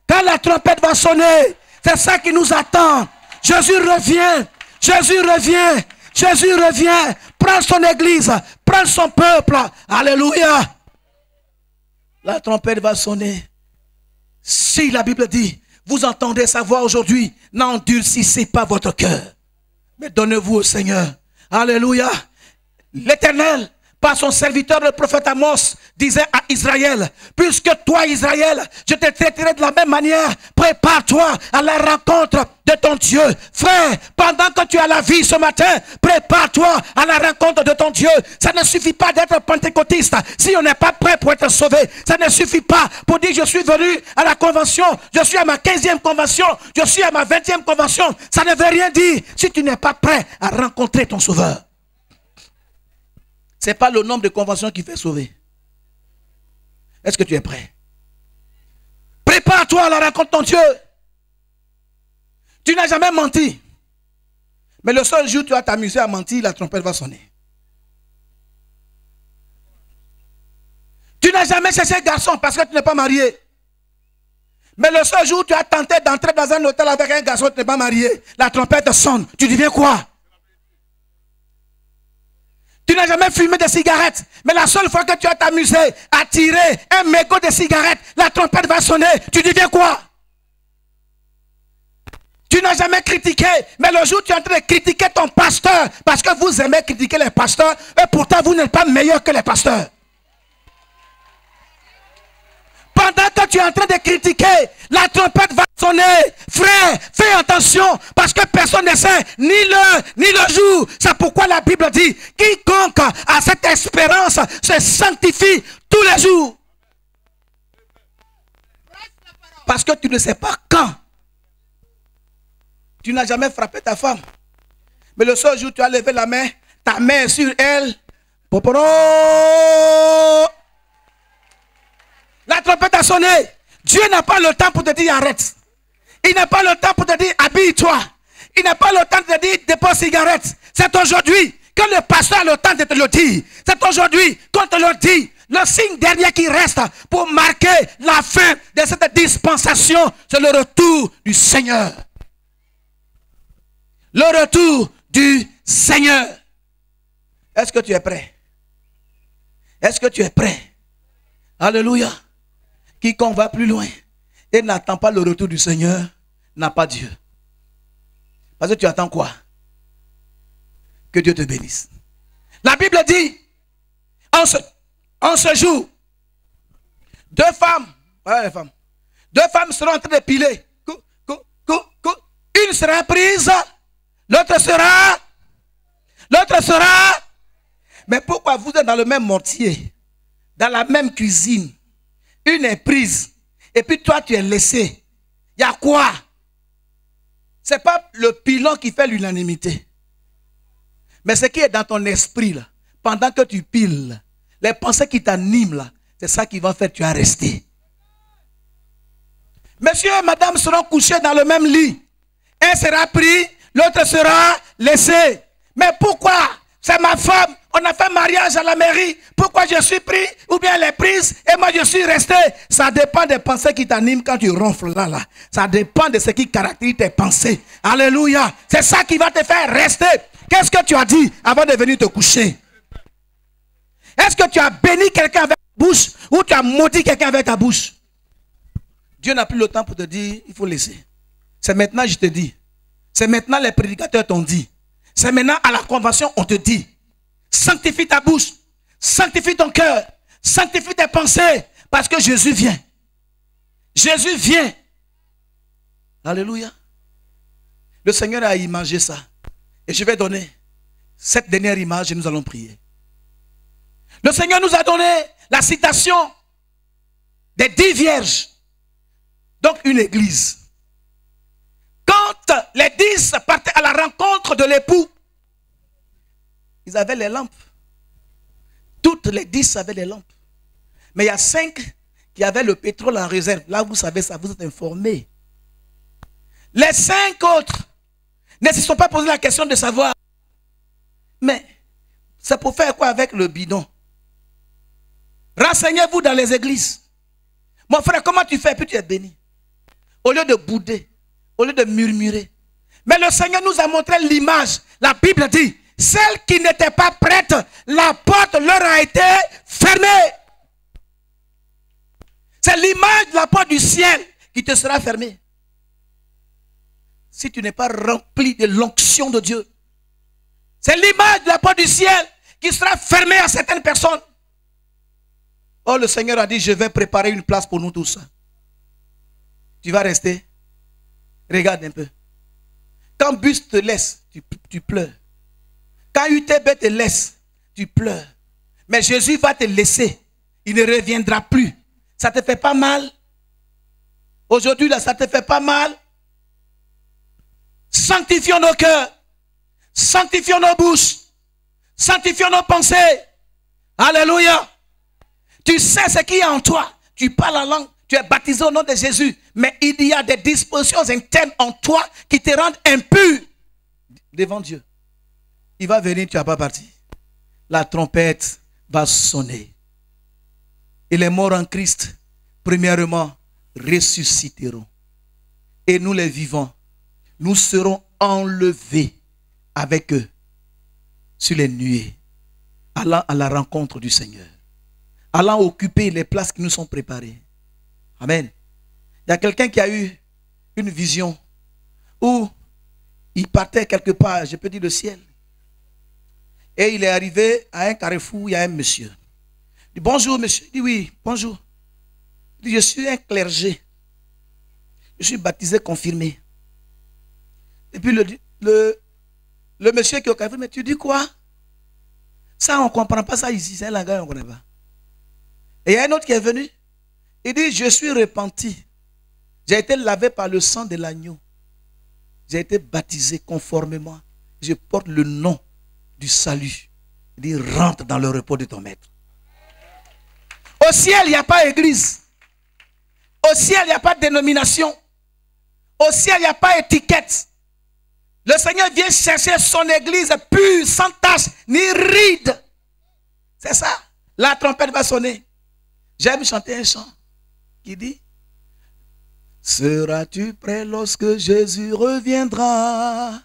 Quand la trompette va sonner, c'est ça qui nous attend. Jésus revient. Jésus revient. Jésus revient. Prends son église. Prends son peuple. Alléluia. La trompette va sonner. Si la Bible dit, vous entendez sa voix aujourd'hui, n'endurcissez pas votre cœur, mais donnez-vous au Seigneur. Alléluia. L'Éternel, par son serviteur le prophète Amos, disait à Israël, puisque toi Israël, je te traiterai de la même manière, prépare-toi à la rencontre de ton Dieu. Frère, pendant que tu as la vie ce matin, prépare-toi à la rencontre de ton Dieu. Ça ne suffit pas d'être pentecôtiste si on n'est pas prêt pour être sauvé. Ça ne suffit pas pour dire je suis venu à la convention, je suis à ma 15e convention, je suis à ma 20e convention. Ça ne veut rien dire si tu n'es pas prêt à rencontrer ton sauveur. Ce n'est pas le nombre de conventions qui fait sauver. Est-ce que tu es prêt? Prépare-toi à la rencontre de ton Dieu. Tu n'as jamais menti. Mais le seul jour où tu vas t'amuser à mentir, la trompette va sonner. Tu n'as jamais cherché un garçon parce que tu n'es pas marié. Mais le seul jour où tu as tenté d'entrer dans un hôtel avec un garçon, tu n'es pas marié, la trompette sonne. Tu deviens quoi? Tu n'as jamais fumé de cigarettes. Mais la seule fois que tu as t'amusé à tirer un mégot de cigarettes, la trompette va sonner. Tu deviens quoi? Tu n'as jamais critiqué. Mais le jour où tu es en train de critiquer ton pasteur, parce que vous aimez critiquer les pasteurs, et pourtant vous n'êtes pas meilleur que les pasteurs. Pendant que tu es en train de critiquer, la trompette va sonner. Frère, fais attention, parce que personne ne sait ni l'heure, ni le jour. C'est pourquoi la Bible dit, quiconque a cette espérance se sanctifie tous les jours. Parce que tu ne sais pas quand. Tu n'as jamais frappé ta femme. Mais le seul jour où tu as levé la main, ta main est sur elle. Poporo! La trompette a sonné. Dieu n'a pas le temps pour te dire arrête. Il n'a pas le temps pour te dire habille-toi. Il n'a pas le temps de te dire dépose cigarette. C'est aujourd'hui que le pasteur a le temps de te le dire. C'est aujourd'hui qu'on te le dit. Le signe dernier qui reste pour marquer la fin de cette dispensation, c'est le retour du Seigneur. Le retour du Seigneur. Est-ce que tu es prêt? Est-ce que tu es prêt? Alléluia. Quiconque va plus loin et n'attend pas le retour du Seigneur n'a pas Dieu. Parce que tu attends quoi? Que Dieu te bénisse. La Bible dit, en ce jour, deux femmes, voilà les femmes, deux femmes seront en train de piler. Une sera prise, l'autre sera. Mais pourquoi vous êtes dans le même mortier, dans la même cuisine? Une est prise, et puis toi tu es laissé. Il y a quoi? Ce n'est pas le pilon qui fait l'unanimité. Mais ce qui est dans ton esprit, là, pendant que tu piles, les pensées qui t'animent, là, c'est ça qui va faire que tu as resté. Monsieur et madame seront couchés dans le même lit. Un sera pris, l'autre sera laissé. Mais pourquoi? C'est ma femme. On a fait mariage à la mairie. Pourquoi je suis pris? Ou bien elle est prise et moi je suis resté. Ça dépend des pensées qui t'animent quand tu ronfles là. Ça dépend de ce qui caractérise tes pensées. Alléluia. C'est ça qui va te faire rester. Qu'est-ce que tu as dit avant de venir te coucher? Est-ce que tu as béni quelqu'un avec ta bouche ou tu as maudit quelqu'un avec ta bouche? Dieu n'a plus le temps pour te dire, il faut laisser. C'est maintenant, je te dis. C'est maintenant, les prédicateurs t'ont dit. C'est maintenant, à la convention, on te dit. Sanctifie ta bouche, sanctifie ton cœur, sanctifie tes pensées, parce que Jésus vient. Jésus vient. Alléluia. Le Seigneur a imagé ça. Et je vais donner cette dernière image et nous allons prier. Le Seigneur nous a donné la citation des 10 vierges. Donc une église. Quand les 10 partaient à la rencontre de l'époux, ils avaient les lampes. Toutes les 10 avaient les lampes. Mais il y a 5 qui avaient le pétrole en réserve. Là, vous savez ça, vous êtes informés. Les 5 autres ne se sont pas posé la question de savoir, mais c'est pour faire quoi avec le bidon? Renseignez-vous dans les églises. Mon frère, comment tu fais? Puis tu es béni. Au lieu de bouder, au lieu de murmurer. Mais le Seigneur nous a montré l'image. La Bible dit, celles qui n'étaient pas prêtes, la porte leur a été fermée. C'est l'image de la porte du ciel qui te sera fermée. Si tu n'es pas rempli de l'onction de Dieu. C'est l'image de la porte du ciel qui sera fermée à certaines personnes. Oh, le Seigneur a dit, je vais préparer une place pour nous tous. Tu vas rester. Regarde un peu. Quand bus te laisse, tu pleures. Quand UTB te laisse, tu pleures. Mais Jésus va te laisser. Il ne reviendra plus. Ça te fait pas mal? Aujourd'hui, là, ça te fait pas mal? Sanctifions nos cœurs. Sanctifions nos bouches. Sanctifions nos pensées. Alléluia. Tu sais ce qu'il y a en toi. Tu parles la langue. Tu es baptisé au nom de Jésus. Mais il y a des dispositions internes en toi qui te rendent impur devant Dieu. Il va venir, tu n'as pas parti. La trompette va sonner. Et les morts en Christ, premièrement, ressusciteront. Et nous les vivants, nous serons enlevés avec eux sur les nuées, allant à la rencontre du Seigneur, allant occuper les places qui nous sont préparées. Amen. Il y a quelqu'un qui a eu une vision où il partait quelque part, je peux dire le ciel. Et il est arrivé à un carrefour, il y a un monsieur. Il dit bonjour monsieur. Il dit oui, bonjour. Il dit je suis un clergé. Je suis baptisé, confirmé. Et puis le monsieur qui est au carrefour, mais tu dis quoi? Ça on ne comprend pas ça ici, c'est un langage on ne connaît pas. Et il y a un autre qui est venu. Il dit je suis repenti. J'ai été lavé par le sang de l'agneau. J'ai été baptisé conformément. Je porte le nom du salut. Il dit rentre dans le repos de ton maître. Au ciel, il n'y a pas d'église. Au ciel, il n'y a pas de dénomination. Au ciel, il n'y a pas d'étiquette. Le Seigneur vient chercher son église pure, sans tache, ni ride. C'est ça. La trompette va sonner. J'aime chanter un chant qui dit seras-tu prêt lorsque Jésus reviendra?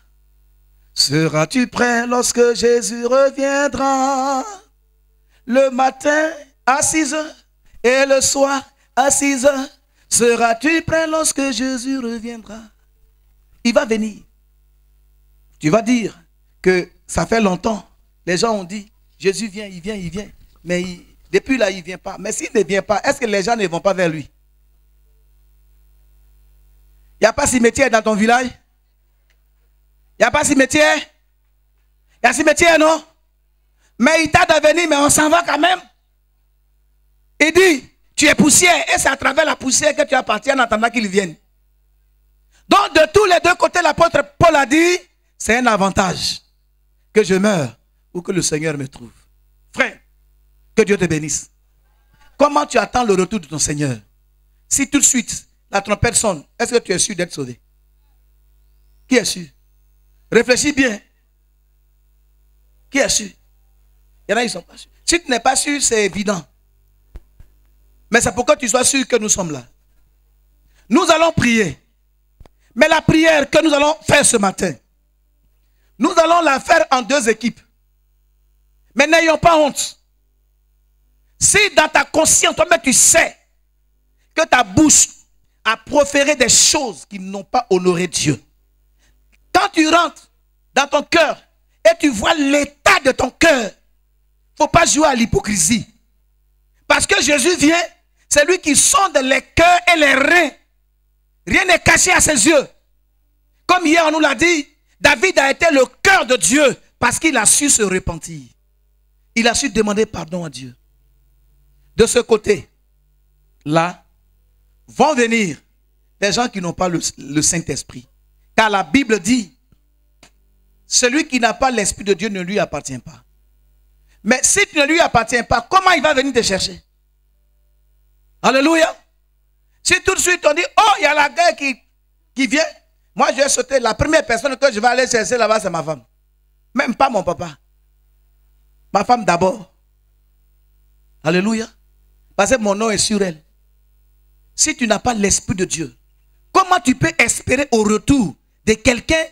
Seras-tu prêt lorsque Jésus reviendra? Le matin à 6 heures et le soir à 6 heures. Seras-tu prêt lorsque Jésus reviendra? Il va venir. Tu vas dire que ça fait longtemps. Les gens ont dit, Jésus vient, il vient, il vient. Mais depuis là, il ne vient pas. Mais s'il ne vient pas, est-ce que les gens ne vont pas vers lui? Il n'y a pas cimetière dans ton village? Il n'y a pas cimetière? Il y a cimetière, non? Mais il t'a de venir, mais on s'en va quand même. Il dit, tu es poussière, et c'est à travers la poussière que tu appartiens en attendant qu'il vienne. Donc, de tous les deux côtés, l'apôtre Paul a dit, c'est un avantage que je meure ou que le Seigneur me trouve. Frère, que Dieu te bénisse. Comment tu attends le retour de ton Seigneur? Si tout de suite, la trompette sonne, est-ce que tu es sûr d'être sauvé? Qui est sûr? Réfléchis bien. Qui est sûr? Il y en a qui ne sont pas sûrs. Si tu n'es pas sûr, c'est évident. Mais c'est pourquoi tu sois sûr que nous sommes là. Nous allons prier. Mais la prière que nous allons faire ce matin, nous allons la faire en 2 équipes. Mais n'ayons pas honte. Si dans ta conscience, toi-même tu sais que ta bouche a proféré des choses qui n'ont pas honoré Dieu. Quand tu rentres dans ton cœur et tu vois l'état de ton cœur, il ne faut pas jouer à l'hypocrisie. Parce que Jésus vient, c'est lui qui sonde les cœurs et les reins. Rien n'est caché à ses yeux. Comme hier on nous l'a dit, David a été le cœur de Dieu parce qu'il a su se repentir. Il a su demander pardon à Dieu. De ce côté-là, vont venir des gens qui n'ont pas le Saint-Esprit. Car la Bible dit, celui qui n'a pas l'Esprit de Dieu ne lui appartient pas. Mais si tu ne lui appartiens pas, comment il va venir te chercher? Alléluia. Si tout de suite on dit, oh, il y a la guerre qui vient. Moi, je vais sauter. La première personne que je vais aller chercher là-bas, c'est ma femme. Même pas mon papa. Ma femme d'abord. Alléluia. Parce que mon nom est sur elle. Si tu n'as pas l'Esprit de Dieu, comment tu peux espérer au retour de quelqu'un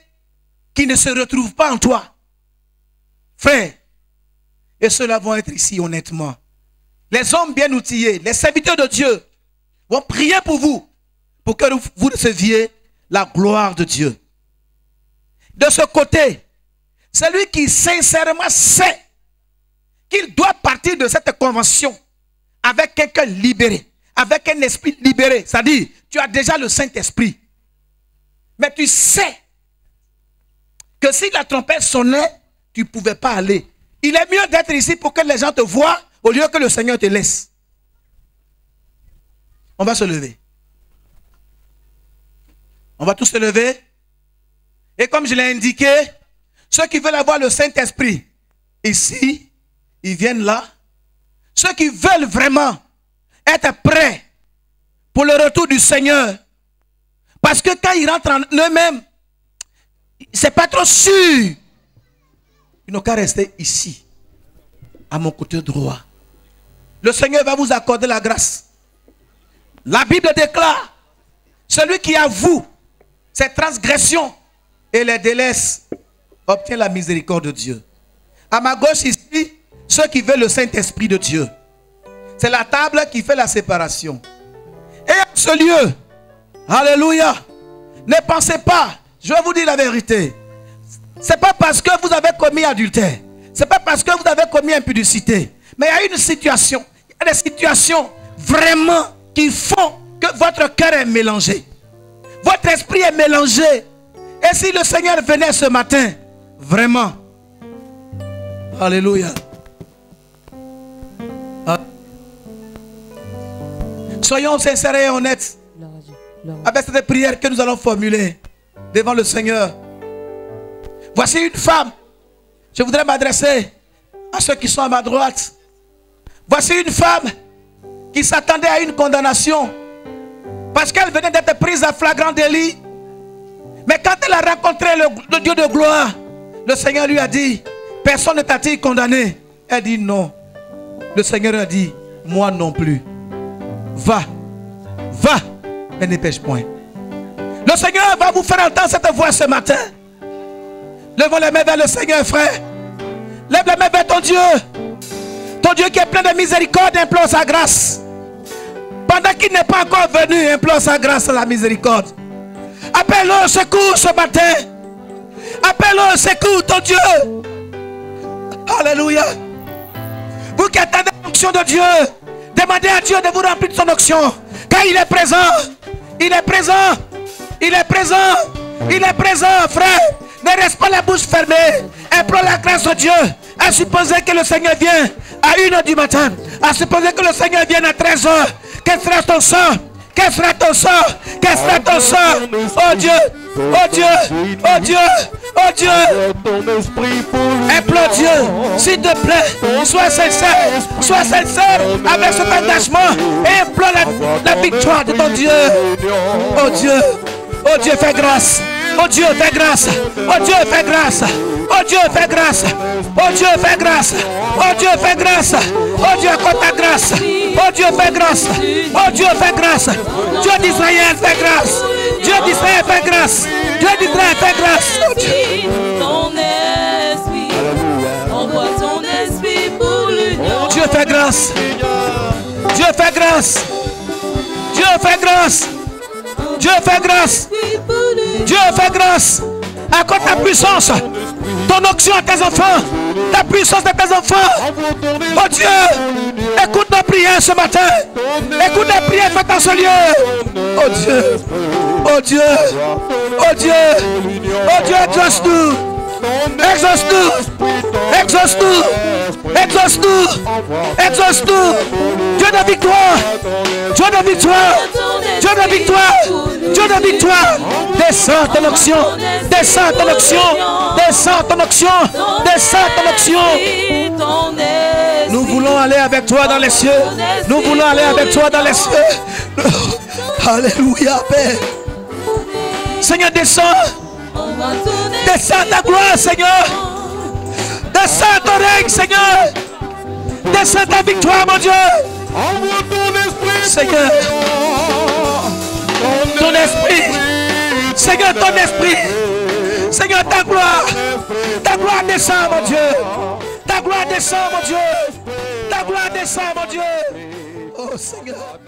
qui ne se retrouve pas en toi? Frère, et ceux-là vont être ici honnêtement. Les hommes bien outillés, les serviteurs de Dieu vont prier pour vous que vous receviez la gloire de Dieu. De ce côté, celui qui sincèrement sait qu'il doit partir de cette convention avec un cœur libéré, avec un esprit libéré. C'est-à-dire, tu as déjà le Saint-Esprit. Mais tu sais que si la trompette sonnait, tu ne pouvais pas aller. Il est mieux d'être ici pour que les gens te voient au lieu que le Seigneur te laisse. On va se lever. On va tous se lever. Et comme je l'ai indiqué, ceux qui veulent avoir le Saint-Esprit, ici, ils viennent là. Ceux qui veulent vraiment être prêts pour le retour du Seigneur. Parce que quand ils rentrent en eux-mêmes, c'est pas trop sûr. Ils n'ont qu'à rester ici, à mon côté droit. Le Seigneur va vous accorder la grâce. La Bible déclare, celui qui avoue ses transgressions et les délaisse obtient la miséricorde de Dieu. À ma gauche ici, ceux qui veulent le Saint-Esprit de Dieu. C'est la table qui fait la séparation. Et en ce lieu, alléluia, ne pensez pas, je vais vous dire la vérité. Ce n'est pas parce que vous avez commis adultère. Ce n'est pas parce que vous avez commis impudicité. Mais il y a une situation. Il y a des situations vraiment qui font que votre cœur est mélangé. Votre esprit est mélangé. Et si le Seigneur venait ce matin, vraiment, alléluia. Soyons sincères et honnêtes avec cette prière que nous allons formuler devant le Seigneur. Voici une femme. Je voudrais m'adresser à ceux qui sont à ma droite. Voici une femme qui s'attendait à une condamnation parce qu'elle venait d'être prise à flagrant délit. Mais quand elle a rencontré le Dieu de gloire, le Seigneur lui a dit, personne ne t'a-t-il condamné? Elle dit non. Le Seigneur a dit, moi non plus. Va, va, mais ne pêche point. Le Seigneur va vous faire entendre cette voix ce matin. Lève les mains vers le Seigneur, frère. Lève les mains vers ton Dieu. Ton Dieu qui est plein de miséricorde, implore sa grâce. Pendant qu'il n'est pas encore venu, implore sa grâce et la miséricorde. Appelle-le au secours ce matin. Appelle-le au secours, ton Dieu. Alléluia. Vous qui attendez l'onction de Dieu, demandez à Dieu de vous remplir de son onction. Car il est présent. Il est présent. Il est présent. Il est présent, frère. Ne reste pas la bouche fermée. Implore la grâce de Dieu. À supposer que le Seigneur vient à 1h du matin. À supposer que le Seigneur vienne à 13h. Quel sera ton sort? Quel sera ton sort? Quel sera ton sort? Oh Dieu! Oh Dieu! Oh Dieu! Oh Dieu! Implore Dieu, s'il te plaît, sois sincère avec cet engagement et implore la victoire de ton Dieu. Oh Dieu! Oh Dieu, fais grâce! Oh Dieu, fais grâce! Oh Dieu, fais grâce! Oh Dieu, fais grâce! Oh Dieu, fais grâce! Oh Dieu, fais grâce! Oh Dieu, accorde ta grâce! Oh Dieu, fais grâce! Oh Dieu, fais grâce! Dieu d'Israël, fais grâce! Dieu d'Israël, fais grâce! Dieu d'Israël, fais grâce! Oh Dieu. Ton esprit, envoie ton esprit pour l'union. Dieu fait grâce! Dieu fait grâce! Dieu fait grâce! Dieu fait grâce! Dieu fait grâce! Accorde ta puissance, ton onction à tes enfants, ta puissance de tes enfants. Oh Dieu, écoute nos prières ce matin. Écoute nos prières faites dans ce lieu. Oh Dieu, oh Dieu, oh Dieu, oh Dieu, exauce-nous. Exauce-nous, exauce-nous, exauce-nous, exauce-nous. Dieu de victoire, Dieu de victoire, Dieu de victoire, Dieu de victoire. Descends ton onction, descends ton onction, descends ton onction, descends ton onction. Nous voulons aller avec toi dans les cieux. Nous voulons aller avec toi dans les cieux. Alléluia, Père. Seigneur, descends. Descends ta gloire, Seigneur. Descends ton règne, Seigneur. Descends ta victoire, mon Dieu. Seigneur, ton esprit. Seigneur, ton esprit. Seigneur, ta gloire descend, mon Dieu. Ta gloire descend, mon Dieu. Ta gloire descend, mon Dieu. Oh Seigneur.